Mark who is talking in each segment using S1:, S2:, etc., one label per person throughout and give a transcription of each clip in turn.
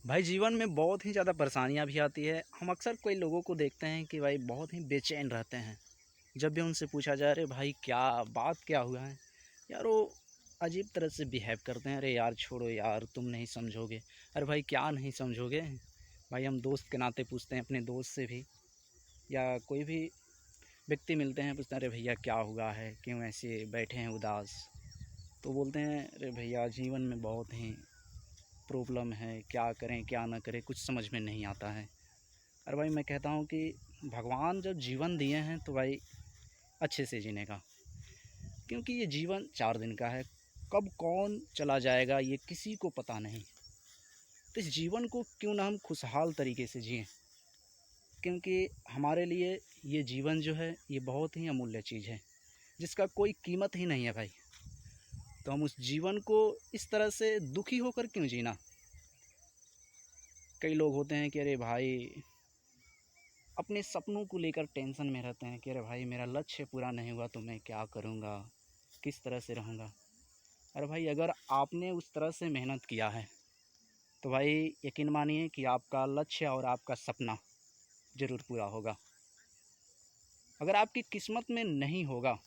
S1: भाई जीवन में बहुत ही ज़्यादा परेशानियाँ भी आती है। हम अक्सर कई लोगों को देखते हैं कि भाई बहुत ही बेचैन रहते हैं। जब भी उनसे पूछा जाए अरे भाई क्या बात क्या हुआ है, यार वो अजीब तरह से बिहेव करते हैं। अरे यार छोड़ो यार, तुम नहीं समझोगे। अरे भाई क्या नहीं समझोगे। भाई हम दोस्त के नाते पूछते हैं अपने दोस्त से भी, या कोई भी व्यक्ति मिलते हैं, पूछते हैं अरे भैया क्या हुआ है, क्यों ऐसे बैठे हैं उदास। तो बोलते हैं अरे भैया जीवन में बहुत ही प्रॉब्लम है, क्या करें क्या ना करें कुछ समझ में नहीं आता है। अरे भाई मैं कहता हूँ कि भगवान जब जीवन दिए हैं तो भाई अच्छे से जीने का, क्योंकि ये जीवन 4 दिन का है। कब कौन चला जाएगा ये किसी को पता नहीं। तो इस जीवन को क्यों ना हम खुशहाल तरीके से जिएं, क्योंकि हमारे लिए ये जीवन जो है ये बहुत ही अमूल्य चीज़ है, जिसका कोई कीमत ही नहीं है भाई। तो हम उस जीवन को इस तरह से दुखी होकर क्यों जीना। कई लोग होते हैं कि अरे भाई अपने सपनों को लेकर टेंशन में रहते हैं कि अरे भाई मेरा लक्ष्य पूरा नहीं हुआ तो मैं क्या करूँगा, किस तरह से रहूँगा। अरे भाई अगर आपने उस तरह से मेहनत किया है तो भाई यकीन मानिए कि आपका लक्ष्य और आपका सपना ज़रूर पूरा होगा। अगर आपकी किस्मत में नहीं होगा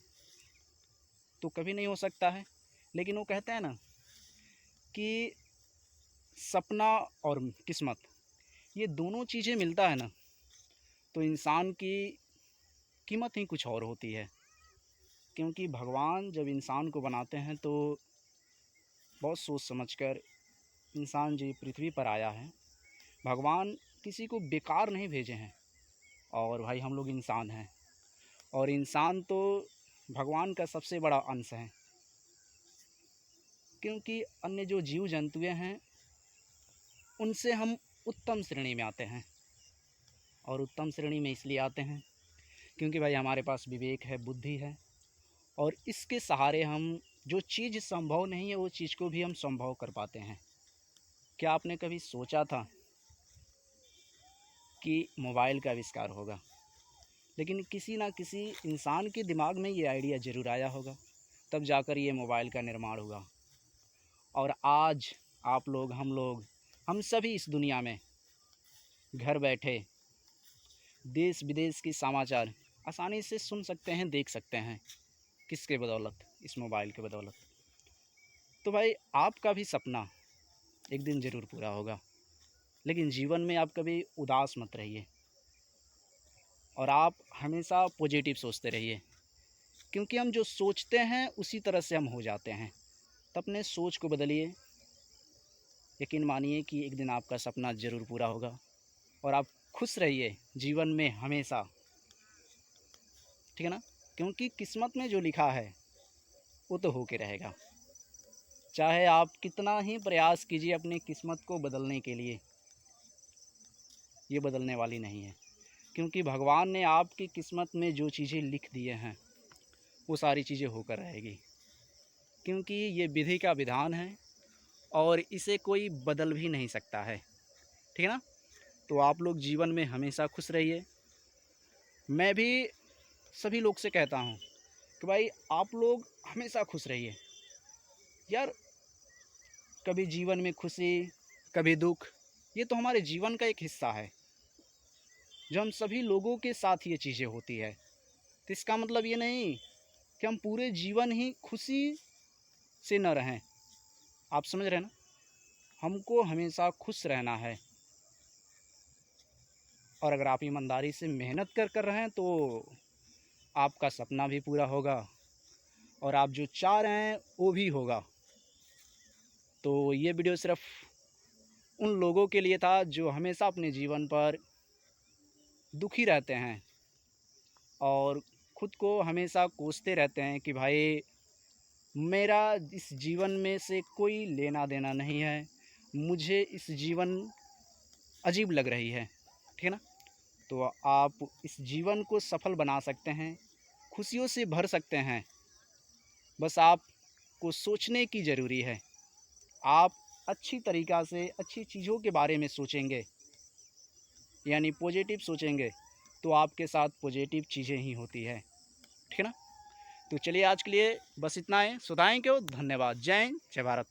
S1: तो कभी नहीं हो सकता है। लेकिन वो कहते हैं ना कि सपना और किस्मत, ये दोनों चीज़ें मिलता है ना तो इंसान की कीमत ही कुछ और होती है। क्योंकि भगवान जब इंसान को बनाते हैं तो बहुत सोच समझकर इंसान जी पृथ्वी पर आया है। भगवान किसी को बेकार नहीं भेजे हैं। और भाई हम लोग इंसान हैं, और इंसान तो भगवान का सबसे बड़ा अंश है। क्योंकि अन्य जो जीव जंतुएं हैं उनसे हम उत्तम श्रेणी में आते हैं। और उत्तम श्रेणी में इसलिए आते हैं क्योंकि भाई हमारे पास विवेक है, बुद्धि है, और इसके सहारे हम जो चीज़ संभव नहीं है वो चीज़ को भी हम संभव कर पाते हैं। क्या आपने कभी सोचा था कि मोबाइल का आविष्कार होगा? लेकिन किसी ना किसी इंसान के दिमाग में ये आइडिया ज़रूर आया होगा, तब जाकर ये मोबाइल का निर्माण हुआ। और आज आप लोग, हम सभी इस दुनिया में घर बैठे देश विदेश की समाचार आसानी से सुन सकते हैं, देख सकते हैं। किसके बदौलत? इस मोबाइल के बदौलत। तो भाई आपका भी सपना एक दिन ज़रूर पूरा होगा। लेकिन जीवन में आप कभी उदास मत रहिए, और आप हमेशा पॉजिटिव सोचते रहिए। क्योंकि हम जो सोचते हैं उसी तरह से हम हो जाते हैं। तो अपने सोच को बदलिए। यकीन मानिए कि एक दिन आपका सपना ज़रूर पूरा होगा। और आप खुश रहिए जीवन में हमेशा, ठीक है ना। क्योंकि किस्मत में जो लिखा है वो तो होके रहेगा। चाहे आप कितना ही प्रयास कीजिए अपनी किस्मत को बदलने के लिए, ये बदलने वाली नहीं है। क्योंकि भगवान ने आपकी किस्मत में जो चीज़ें लिख दिए हैं वो सारी चीज़ें होकर रहेगी। क्योंकि ये विधि का विधान है और इसे कोई बदल भी नहीं सकता है, ठीक है ना। तो आप लोग जीवन में हमेशा खुश रहिए। मैं भी सभी लोग से कहता हूँ कि भाई आप लोग हमेशा खुश रहिए। यार कभी जीवन में खुशी, कभी दुख, ये तो हमारे जीवन का एक हिस्सा है। जो हम सभी लोगों के साथ ये चीज़ें होती है। तो इसका मतलब ये नहीं कि हम पूरे जीवन ही खुशी से न रहें। आप समझ रहे हैं ना। हमको हमेशा खुश रहना है। और अगर आप ईमानदारी से मेहनत कर रहे हैं तो आपका सपना भी पूरा होगा, और आप जो चाह रहे हैं वो भी होगा। तो ये वीडियो सिर्फ उन लोगों के लिए था जो हमेशा अपने जीवन पर दुखी रहते हैं और ख़ुद को हमेशा कोसते रहते हैं कि भाई मेरा इस जीवन में से कोई लेना देना नहीं है, मुझे इस जीवन अजीब लग रही है, ठीक है ना। तो आप इस जीवन को सफल बना सकते हैं, खुशियों से भर सकते हैं। बस आपको सोचने की ज़रूरी है। आप अच्छी तरीक़ा से अच्छी चीज़ों के बारे में सोचेंगे, यानी पॉजिटिव सोचेंगे, तो आपके साथ पॉजिटिव चीज़ें ही होती है, ठीक है ना। तो चलिए आज के लिए बस इतना है। सुधाएँ क्यों, धन्यवाद। जय हिंद, जय भारत।